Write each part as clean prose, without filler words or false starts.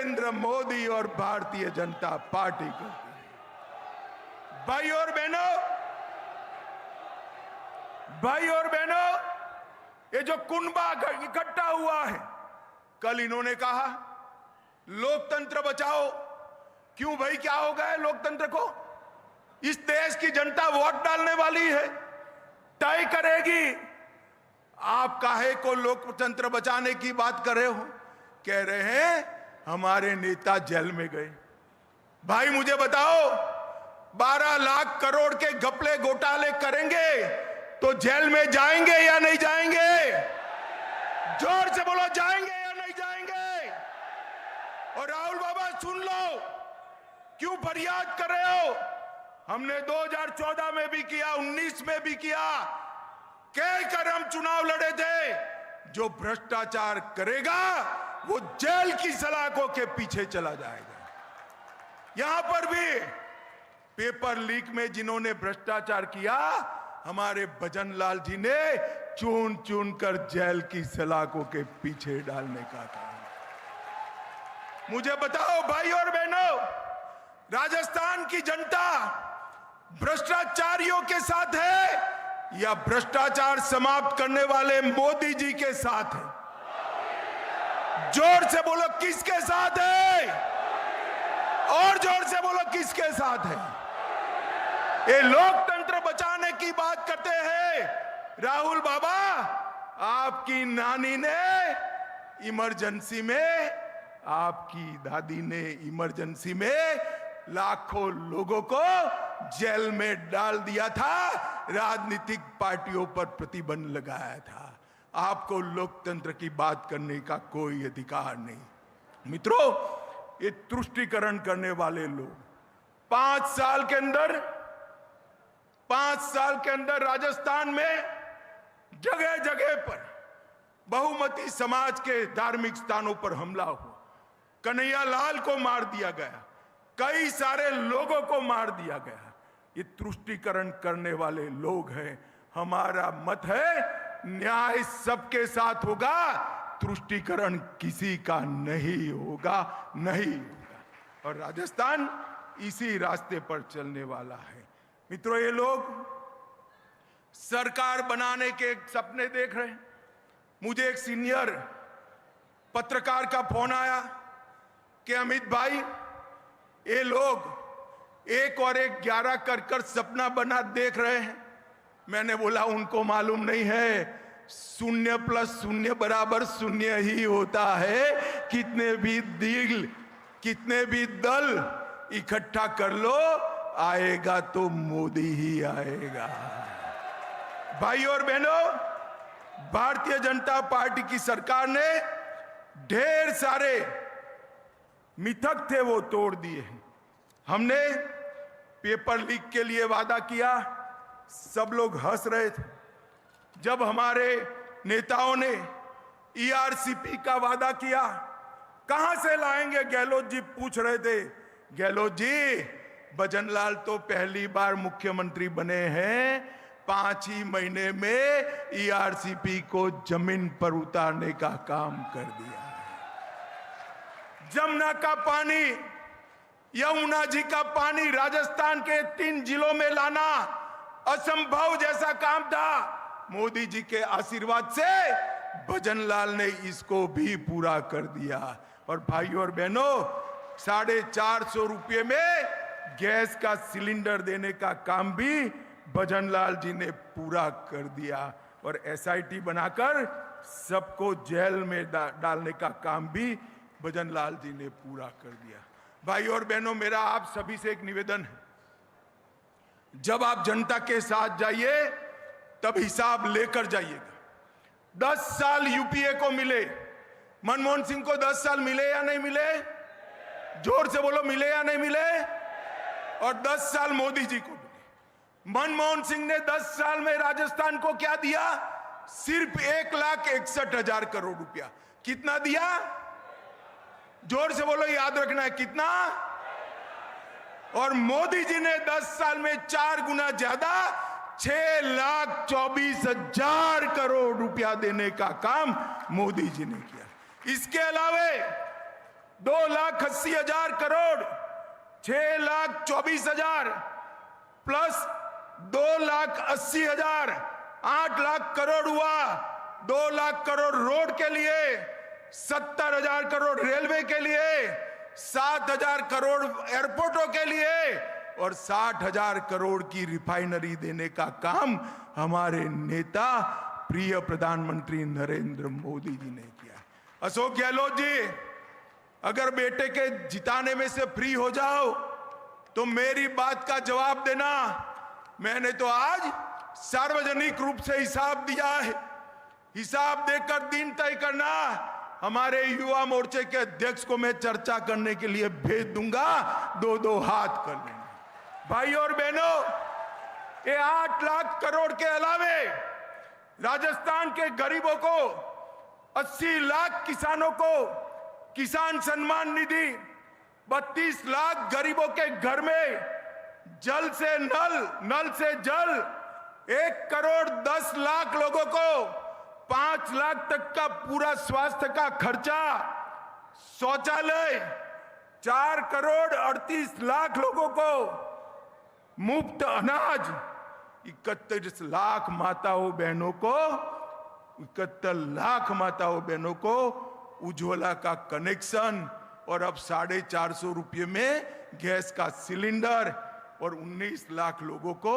नरेंद्र मोदी और भारतीय जनता पार्टी करती है। भाई और बहनों, ये जो कुनबा इकट्ठा हुआ है, कल इन्होंने कहा लोकतंत्र बचाओ। क्यों भाई, क्या हो गया है लोकतंत्र को? इस देश की जनता वोट डालने वाली है, तय करेगी। आप काहे को लोकतंत्र बचाने की बात कर रहे हो? कह रहे हैं हमारे नेता जेल में गए। भाई मुझे बताओ, 12 लाख करोड़ के घपले घोटाले करेंगे तो जेल में जाएंगे या नहीं जाएंगे? जोर से बोलो, जाएंगे या नहीं जाएंगे? और राहुल बाबा सुन लो, क्यों फरियाद कर रहे हो? हमने 2014 में भी किया, 19 में भी किया, कहकर हम चुनाव लड़े थे। जो भ्रष्टाचार करेगा वो जेल की सलाखों के पीछे चला जाएगा। यहां पर भी पेपर लीक में जिन्होंने भ्रष्टाचार किया, हमारे भजन लाल जी ने चुन चुन कर जेल की सलाखों के पीछे डालने का काम। मुझे बताओ भाई और बहनों, राजस्थान की जनता भ्रष्टाचारियों के साथ है या भ्रष्टाचार समाप्त करने वाले मोदी जी के साथ है? जोर से बोलो, किसके साथ है? और जोर से बोलो, किसके साथ है? ये लोकतंत्र बचाने की बात करते हैं राहुल बाबा। आपकी नानी ने इमरजेंसी में, आपकी दादी ने इमरजेंसी में लाखों लोगों को जेल में डाल दिया था, राजनीतिक पार्टियों पर प्रतिबंध लगाया था। आपको लोकतंत्र की बात करने का कोई अधिकार नहीं। मित्रों, ये तुष्टीकरण करने वाले लोग 5 साल के अंदर राजस्थान में जगह जगह पर बहुमती समाज के धार्मिक स्थानों पर हमला हुआ, कन्हैया लाल को मार दिया गया, कई सारे लोगों को मार दिया गया। ये तुष्टीकरण करने वाले लोग हैं। हमारा मत है न्याय सबके साथ होगा, तुष्टीकरण किसी का नहीं होगा। और राजस्थान इसी रास्ते पर चलने वाला है। मित्रों, ये लोग सरकार बनाने के सपने देख रहे हैं। मुझे एक सीनियर पत्रकार का फोन आया कि अमित भाई, ये लोग 1 और 1 11 कर सपना बना देख रहे हैं। मैंने बोला उनको मालूम नहीं है 0 + 0 = 0 ही होता है। कितने भी दल इकट्ठा कर लो, आएगा तो मोदी ही आएगा। भाई और बहनों, भारतीय जनता पार्टी की सरकार ने ढेर सारे मिथक थे वो तोड़ दिए हैं। हमने पेपर लीक के लिए वादा किया, सब लोग हंस रहे थे। जब हमारे नेताओं ने ERCP का वादा किया, कहां से लाएंगे गहलोत जी पूछ रहे थे। गहलोत जी, भजन लाल तो पहली बार मुख्यमंत्री बने हैं, 5 ही महीने में ERCP को जमीन पर उतारने का काम कर दिया है। जमुना का पानी, यमुना जी का पानी राजस्थान के 3 जिलों में लाना असंभव जैसा काम था। मोदी जी के आशीर्वाद से भजन लाल ने इसको भी पूरा कर दिया। और भाई और बहनों, 450 रुपये में गैस का सिलेंडर देने का काम भी भजन लाल जी ने पूरा कर दिया। और SIT बनाकर सबको जेल में डालने का काम भी भजन लाल जी ने पूरा कर दिया। भाई और बहनों, मेरा आप सभी से एक निवेदन है, जब आप जनता के साथ जाइए तब हिसाब लेकर जाइएगा। 10 साल UPA को मिले, मनमोहन सिंह को 10 साल मिले या नहीं मिले? जोर से बोलो, मिले या नहीं मिले? और 10 साल मोदी जी को मिले। मनमोहन सिंह ने 10 साल में राजस्थान को क्या दिया? सिर्फ 1,61,000 करोड़ रुपया। कितना दिया? जोर से बोलो, याद रखना है, कितना? और मोदी जी ने 10 साल में 4 गुना ज्यादा 6,24,000 करोड़ रुपया देने का काम मोदी जी ने किया। इसके अलावे 2,80,000 करोड़, 6,24,000 प्लस 2,80,000, 8 लाख करोड़ हुआ। 2 लाख करोड़ रोड के लिए, 70,000 करोड़ रेलवे के लिए, 7,000 करोड़ एयरपोर्टों के लिए और 60,000 करोड़ की रिफाइनरी देने का काम हमारे नेता प्रिय प्रधानमंत्री नरेंद्र मोदी जी ने किया। अशोक गहलोत जी, अगर बेटे के जिताने में से फ्री हो जाओ तो मेरी बात का जवाब देना। मैंने तो आज सार्वजनिक रूप से हिसाब दिया है, हिसाब देकर दिन तय करना। हमारे युवा मोर्चे के अध्यक्ष को मैं चर्चा करने के लिए भेज दूंगा, 2-2 हाथ कर लेंगे। भाई और बहनों, ये 8 लाख करोड़ के अलावे राजस्थान के गरीबों को, 80 लाख किसानों को किसान सम्मान निधि, 32 लाख गरीबों के घर में जल से नल, नल से जल, 1 करोड़ 10 लाख लोगों को 5 लाख तक का पूरा स्वास्थ्य का खर्चा, शौचालय, 4 करोड़ 38 लाख लोगों को मुफ्त अनाज, 31 लाख माताओं बहनों को, 71 लाख माताओं बहनों को उज्ज्वला का कनेक्शन और अब 450 रुपये में गैस का सिलेंडर और 19 लाख लोगों को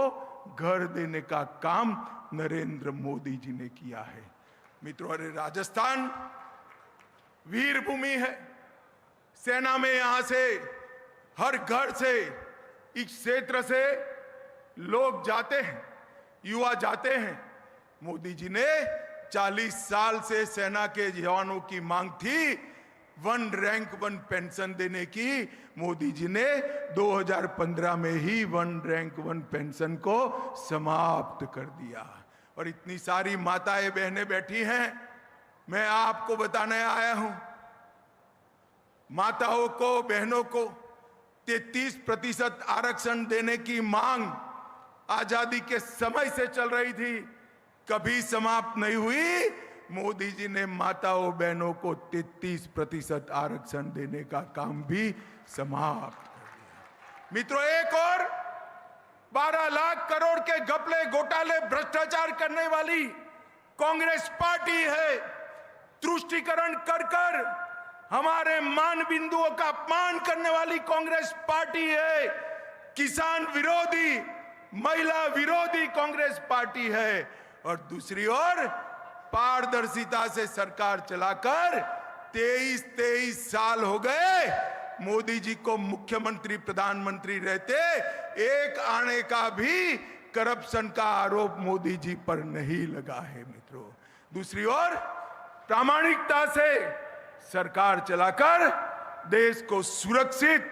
घर देने का काम नरेंद्र मोदी जी ने किया है। मित्रों, अरे राजस्थान वीर भूमि है। सेना में यहां से हर घर से, इस क्षेत्र से लोग जाते हैं, युवा जाते हैं। मोदी जी ने 40 साल से सेना के जवानों की मांग थी 1 रैंक 1 पेंशन देने की। मोदी जी ने 2015 में ही 1 रैंक 1 पेंशन को समाप्त कर दिया। और इतनी सारी माताएं बहनें बैठी हैं, मैं आपको बताने आया हूं, माताओं को, बहनों को 33% आरक्षण देने की मांग आजादी के समय से चल रही थी, कभी समाप्त नहीं हुई। मोदी जी ने माताओं बहनों को 33% आरक्षण देने का काम भी समाप्त कर दिया। मित्रों, एक और 12 लाख करोड़ के घपले, घोटाले, भ्रष्टाचार करने वाली कांग्रेस पार्टी है। तुष्टीकरण कर कर हमारे मान बिंदुओं का अपमान करने वाली कांग्रेस पार्टी है। किसान विरोधी, महिला विरोधी कांग्रेस पार्टी है। और दूसरी ओर पारदर्शिता से सरकार चलाकर 23 साल हो गए। मोदी जी को मुख्यमंत्री, प्रधानमंत्री रहते एक आने का भी करप्शन का आरोप मोदी जी पर नहीं लगा है। मित्रों, दूसरी ओर प्रामाणिकता से सरकार चलाकर देश को सुरक्षित